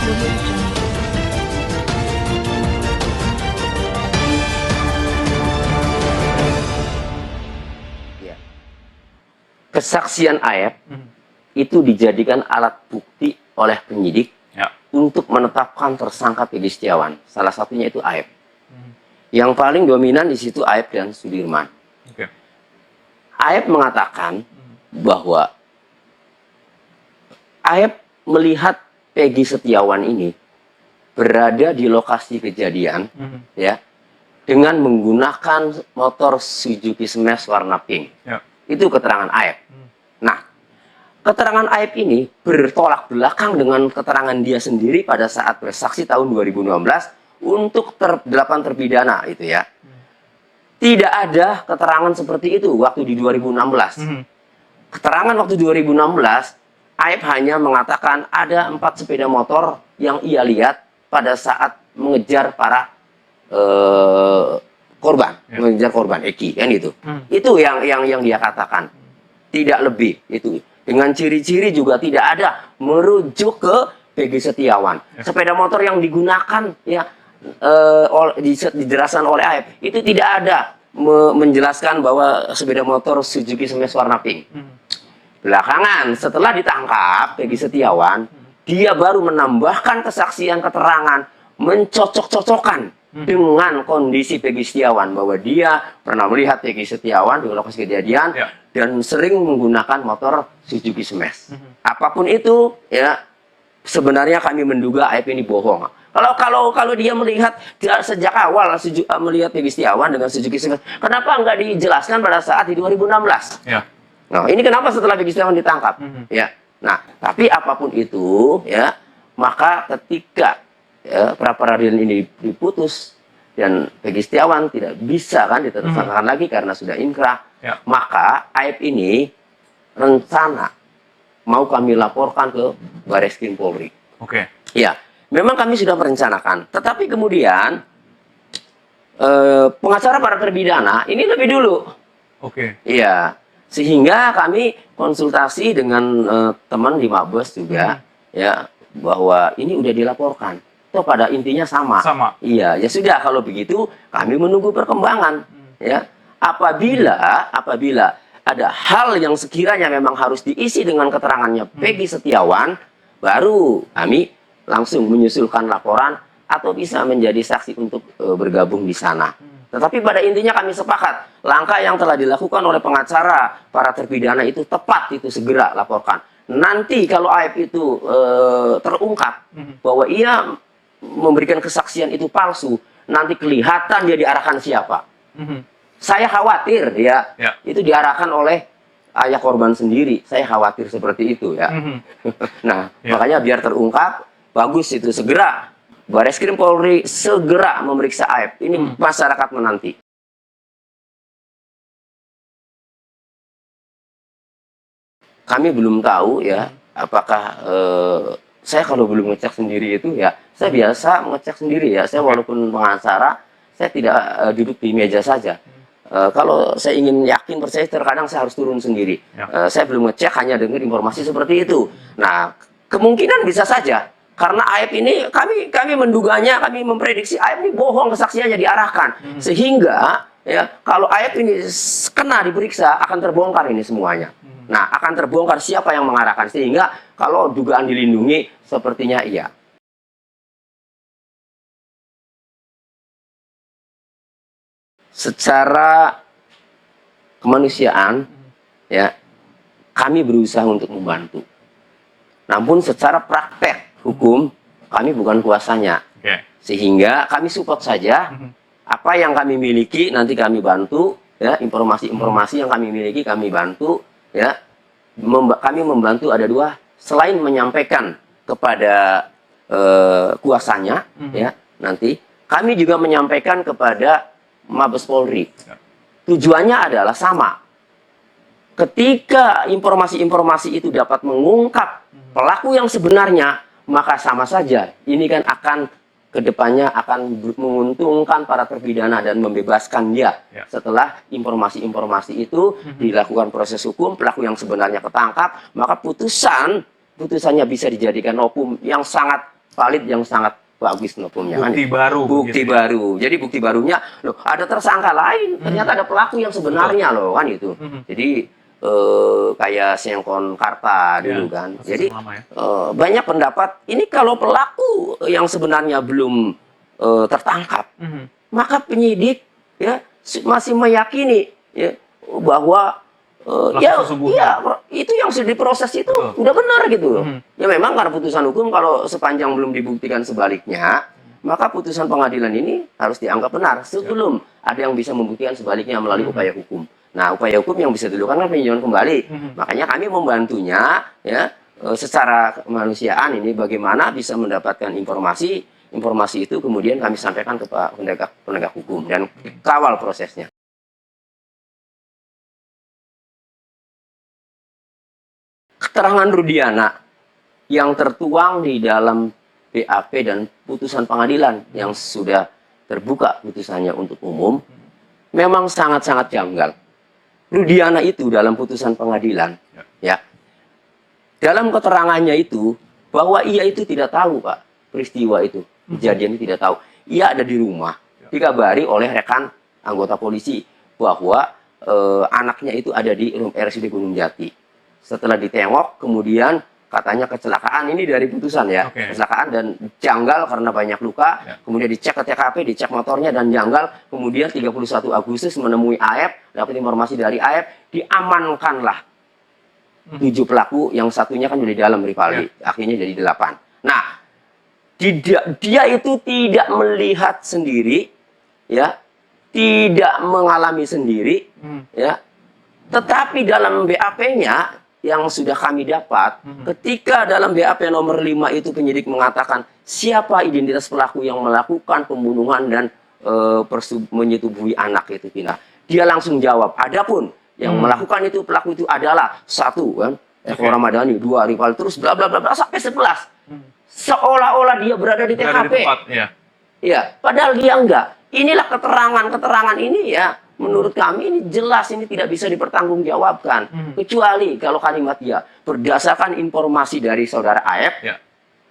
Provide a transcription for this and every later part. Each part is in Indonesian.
Ya. Kesaksian Aep itu dijadikan alat bukti oleh penyidik untuk menetapkan tersangka Peggy Setiawan. Salah satunya itu Aep. Yang paling dominan di situ Aep dan Sudirman. Aep mengatakan bahwa Aep melihat Peggy Setiawan ini berada di lokasi kejadian, ya, dengan menggunakan motor Suzuki Smash warna pink. Itu keterangan Aep. Nah, keterangan Aep ini bertolak belakang dengan keterangan dia sendiri pada saat bersaksi tahun 2016 untuk 8 terpidana itu ya. Tidak ada keterangan seperti itu waktu di 2016. Keterangan waktu 2016, Aep hanya mengatakan ada 4 sepeda motor yang ia lihat pada saat mengejar para korban, mengejar korban Eki kan itu. Itu yang dia katakan. Tidak lebih itu. Dengan ciri-ciri juga tidak ada merujuk ke Peggy Setiawan. Sepeda motor yang digunakan ya dijelaskan oleh Aep itu tidak ada menjelaskan bahwa sepeda motor Suzuki Smash warna pink. Belakangan setelah ditangkap Peggy Setiawan, dia baru menambahkan kesaksian keterangan mencocok-cocokkan dengan kondisi Peggy Setiawan bahwa dia pernah melihat Peggy Setiawan di lokasi kejadian dan sering menggunakan motor Suzuki Smash. Apapun itu ya, sebenarnya kami menduga Aep ini bohong. Kalau dia melihat sejak awal melihat Peggy Setiawan dengan Suzuki Smash, kenapa nggak dijelaskan pada saat di 2016? Nah, ini kenapa setelah Peggy Setiawan ditangkap? Ya. Nah, tapi apapun itu ya, maka ketika pra peradilan ini diputus dan Peggy Setiawan tidak bisa kan ditersangkakan lagi karena sudah inkrah, maka Aep ini rencana mau kami laporkan ke Barreskrim Polri. Ya, memang kami sudah merencanakan, tetapi kemudian pengacara para terpidana ini lebih dulu. Iya, sehingga kami konsultasi dengan teman di Mabes juga, ya, bahwa ini udah dilaporkan. Itu pada intinya sama. Iya, ya sudah kalau begitu kami menunggu perkembangan. Ya, apabila ada hal yang sekiranya memang harus diisi dengan keterangannya Peggy Setiawan, baru kami langsung menyusulkan laporan atau bisa menjadi saksi untuk bergabung di sana. Tetapi pada intinya kami sepakat, langkah yang telah dilakukan oleh pengacara para terpidana itu tepat, itu segera laporkan. Nanti kalau Aep itu terungkap bahwa ia memberikan kesaksian itu palsu, nanti kelihatan dia diarahkan siapa. Saya khawatir ya, itu diarahkan oleh ayah korban sendiri. Saya khawatir seperti itu ya. Nah, makanya biar terungkap, bagus itu segera Barreskrim Polri segera memeriksa Aep. Ini masyarakat menanti. Kami belum tahu ya, apakah saya kalau belum ngecek sendiri itu ya, saya biasa mengecek sendiri ya. Saya walaupun pengacara, saya tidak duduk di meja saja. Kalau saya ingin yakin percaya, terkadang saya harus turun sendiri. Saya belum ngecek, hanya dengar informasi seperti itu. Nah, kemungkinan bisa saja. Karena Aep ini kami menduganya, kami memprediksi Aep ini bohong, kesaksiannya diarahkan. Sehingga ya kalau Aep ini kena diperiksa akan terbongkar ini semuanya. Nah, akan terbongkar siapa yang mengarahkan, sehingga kalau dugaan dilindungi sepertinya iya. Secara kemanusiaan ya, kami berusaha untuk membantu. Namun secara praktek hukum kami bukan kuasanya. Sehingga kami support saja apa yang kami miliki, nanti kami bantu ya, informasi-informasi yang kami miliki kami bantu ya. Kami membantu ada dua, selain menyampaikan kepada kuasanya ya, nanti kami juga menyampaikan kepada Mabes Polri. Tujuannya adalah sama. Ketika informasi-informasi itu dapat mengungkap pelaku yang sebenarnya, maka sama saja. Ini kan akan kedepannya akan menguntungkan para terpidana dan membebaskan dia. Setelah informasi-informasi itu dilakukan proses hukum, pelaku yang sebenarnya ketangkap, maka putusannya bisa dijadikan hukum yang sangat valid yang sangat bagus hukumnya. Bukti baru. Bukti gitu. baru. Jadi bukti barunya, loh ada tersangka lain, ternyata ada pelaku yang sebenarnya loh kan itu. Jadi kayak Sengkon Karta dulu kan. Jadi banyak pendapat ini kalau pelaku yang sebenarnya belum tertangkap, maka penyidik ya masih meyakini ya bahwa ya itu yang sudah diproses itu udah benar gitu loh. Ya memang karena putusan hukum kalau sepanjang belum dibuktikan sebaliknya, maka putusan pengadilan ini harus dianggap benar sebelum ada yang bisa membuktikan sebaliknya melalui upaya hukum. Nah, upaya hukum yang bisa dilakukan kan peninjauan kembali. Makanya kami membantunya ya secara kemanusiaan ini bagaimana bisa mendapatkan informasi itu kemudian kami sampaikan ke Pak penegak hukum dan kawal prosesnya. Keterangan Rudiana yang tertuang di dalam BAP dan putusan pengadilan yang sudah terbuka putusannya untuk umum memang sangat-sangat janggal. Rudiana itu dalam putusan pengadilan ya dalam keterangannya itu bahwa ia itu tidak tahu Pak peristiwa itu kejadian itu tidak tahu. Ia ada di rumah dikabari oleh rekan anggota polisi bahwa anaknya itu ada di RSUD Gunung Jati. Setelah ditengok, kemudian katanya kecelakaan ini dari putusan ya. Kecelakaan dan janggal karena banyak luka. Kemudian dicek ke TKP, dicek motornya dan janggal. Kemudian 31 Agustus menemui AF, dapat informasi dari AF, diamankanlah 7 pelaku, yang satunya kan di dalam Rivaldi. Akhirnya jadi 8. Nah, dia itu tidak melihat sendiri, ya, tidak mengalami sendiri, ya. Tetapi dalam BAP-nya yang sudah kami dapat, ketika dalam BAP nomor 5 itu penyidik mengatakan siapa identitas pelaku yang melakukan pembunuhan dan menyetubuhi anak itu, dia langsung jawab, adapun yang melakukan itu pelaku itu adalah 1 kan, Eko Ramadhani, 2 Rival, terus bla bla bla sampai 11. Seolah-olah dia berada di TKP. Ya, padahal dia enggak. Inilah keterangan ini ya. Menurut kami ini jelas ini tidak bisa dipertanggungjawabkan kecuali kalau kalimat dia berdasarkan informasi dari saudara AF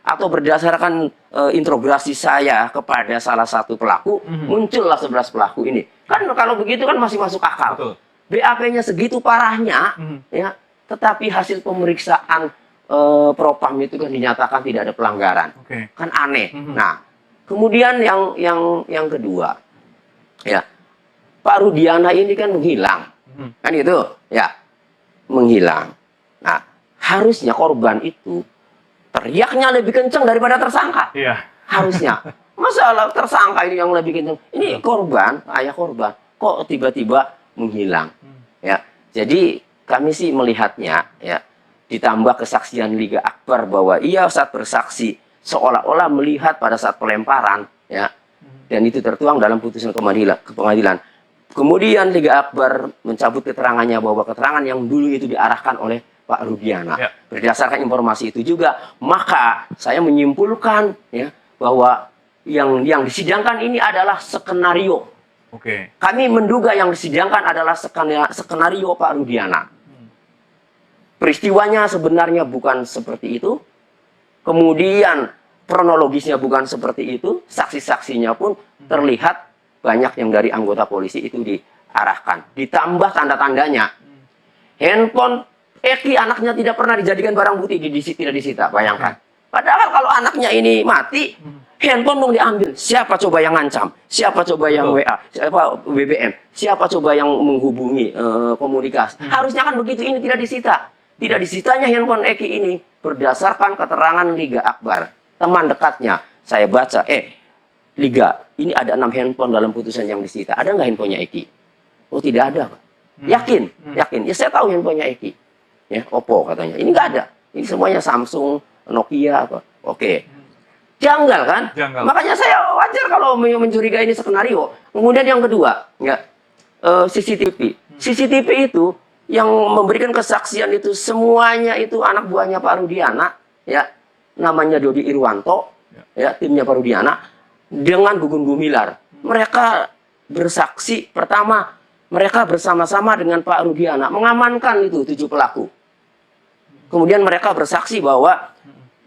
atau berdasarkan interogasi saya kepada salah satu pelaku muncullah 11 pelaku ini. Kan kalau begitu kan masih masuk akal. BAP-nya segitu parahnya ya, tetapi hasil pemeriksaan Propam itu kan dinyatakan tidak ada pelanggaran. Kan aneh. Nah, kemudian yang kedua ya, Pak Rudiana ini kan menghilang, kan gitu, ya, menghilang. Nah, harusnya korban itu teriaknya lebih kencang daripada tersangka. Harusnya. Masalah tersangka ini yang lebih kencang. Ini korban, ayah korban, kok tiba-tiba menghilang. Ya, jadi kami sih melihatnya, ya, ditambah kesaksian Liga Akbar bahwa ia saat bersaksi seolah-olah melihat pada saat pelemparan, ya, dan itu tertuang dalam putusan pengadilan. Kemudian Liga Akbar mencabut keterangannya bahwa keterangan yang dulu itu diarahkan oleh Pak Rudiana. Berdasarkan informasi itu juga, maka saya menyimpulkan ya bahwa yang disidangkan ini adalah skenario. Kami menduga yang disidangkan adalah skenario Pak Rudiana. Peristiwanya sebenarnya bukan seperti itu. Kemudian kronologisnya bukan seperti itu. Saksi-saksinya pun terlihat banyak yang dari anggota polisi itu diarahkan. Ditambah tanda-tandanya. Handphone Eki anaknya tidak pernah dijadikan barang bukti, tidak disita. Bayangkan. Padahal kalau anaknya ini mati, handphone dong diambil. Siapa coba yang ngancam? Siapa coba yang WA? Siapa BBM? Siapa coba yang menghubungi komunikasi? Harusnya kan begitu, ini tidak disita. Tidak disitanya handphone Eki ini berdasarkan keterangan Liga Akbar. Teman dekatnya, saya baca, Liga, ini ada 6 handphone dalam putusan yang disita. Ada nggak handphonenya Eki? Oh, tidak ada, Pak. Yakin? Yakin. Ya, saya tahu handphonenya Eki. Ya, Oppo katanya. Ini nggak ada. Ini semuanya Samsung, Nokia, apa. Oke. Janggal kan? Makanya saya wajar kalau mencurigai ini skenario. Kemudian yang kedua, ya, CCTV. CCTV itu yang memberikan kesaksian itu semuanya itu anak buahnya Pak Rudiana, ya, namanya Dodi Irwanto, ya, timnya Pak Rudiana. Dengan Gugun Gumilar, mereka bersaksi. Pertama, mereka bersama-sama dengan Pak Rudiana mengamankan itu 7 pelaku. Kemudian mereka bersaksi bahwa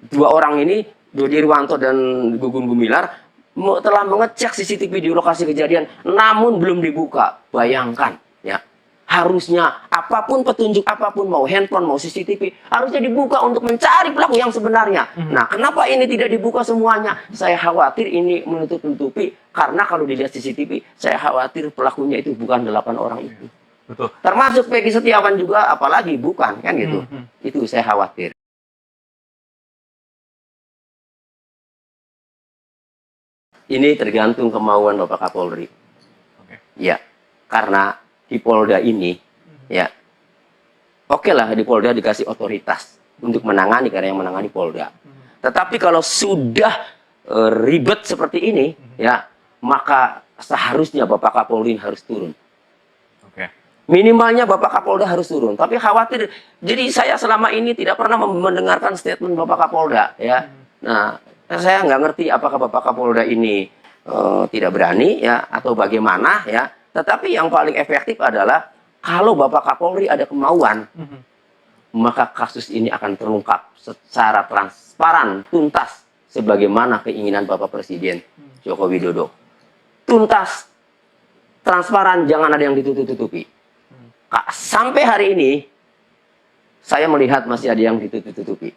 2 orang ini Dodi Irwanto dan Gugum Gumilar telah mengecek CCTV di lokasi kejadian, namun belum dibuka. Bayangkan, ya. Harusnya apapun petunjuk, apapun, mau handphone, mau CCTV, harusnya dibuka untuk mencari pelaku yang sebenarnya. Nah, kenapa ini tidak dibuka semuanya? Saya khawatir ini menutup-nutupi, karena kalau dilihat CCTV, saya khawatir pelakunya itu bukan 8 orang itu. Betul. Termasuk Peggy Setiawan juga, apalagi bukan, kan gitu. Itu saya khawatir. Ini tergantung kemauan Bapak Kapolri. Ya, karena di Polda ini, ya, oke lah di Polda dikasih otoritas untuk menangani, karena yang menangani Polda. Tetapi kalau sudah ribet seperti ini, ya, maka seharusnya Bapak Kapolri harus turun. Minimalnya Bapak Kapolda harus turun. Tapi khawatir, jadi saya selama ini tidak pernah mendengarkan statement Bapak Kapolda, ya. Nah, saya nggak ngerti apakah Bapak Kapolda ini tidak berani, ya, atau bagaimana, ya. Tetapi yang paling efektif adalah kalau Bapak Kapolri ada kemauan, maka kasus ini akan terungkap secara transparan, tuntas, sebagaimana keinginan Bapak Presiden Joko Widodo. Tuntas, transparan, jangan ada yang ditutup-tutupi. Sampai hari ini, saya melihat masih ada yang ditutup-tutupi.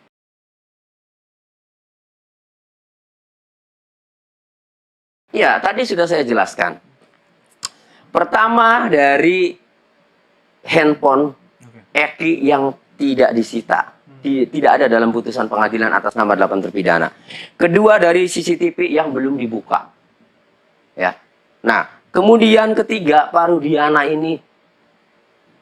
Ya, tadi sudah saya jelaskan. Pertama, dari handphone Eki yang tidak disita, tidak ada dalam putusan pengadilan atas nama 8 terpidana. Kedua, dari CCTV yang belum dibuka. Ya. Nah, kemudian ketiga, Pak Rudiana ini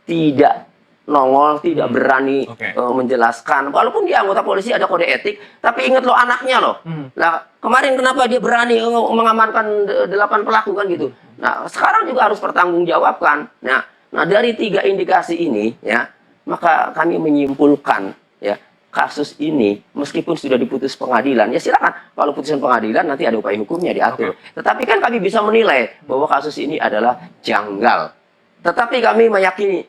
tidak nongol, tidak berani menjelaskan. Walaupun dia anggota polisi, ada kode etik, tapi ingat loh anaknya loh. Nah, kemarin kenapa dia berani mengamankan 8 pelaku kan gitu. Nah, sekarang juga harus pertanggungjawabkan. Nah, dari 3 indikasi ini, ya, maka kami menyimpulkan, ya, kasus ini meskipun sudah diputus pengadilan, ya silakan. Kalau putusan pengadilan nanti ada upaya hukumnya diatur. Tetapi kan kami bisa menilai bahwa kasus ini adalah janggal. Tetapi kami meyakini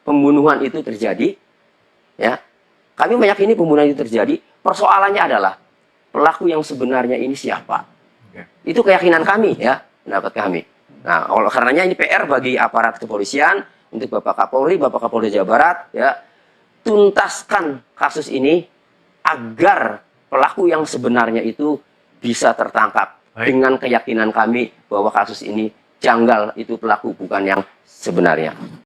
pembunuhan itu terjadi, ya. Kami meyakini pembunuhan itu terjadi. Persoalannya adalah pelaku yang sebenarnya ini siapa. Itu keyakinan kami, ya, pendapat kami. Nah, oleh karenanya ini PR bagi aparat kepolisian, untuk Bapak Kapolri, Bapak Kapolda Jawa Barat, ya, tuntaskan kasus ini agar pelaku yang sebenarnya itu bisa tertangkap. Dengan keyakinan kami bahwa kasus ini janggal, itu pelaku bukan yang sebenarnya.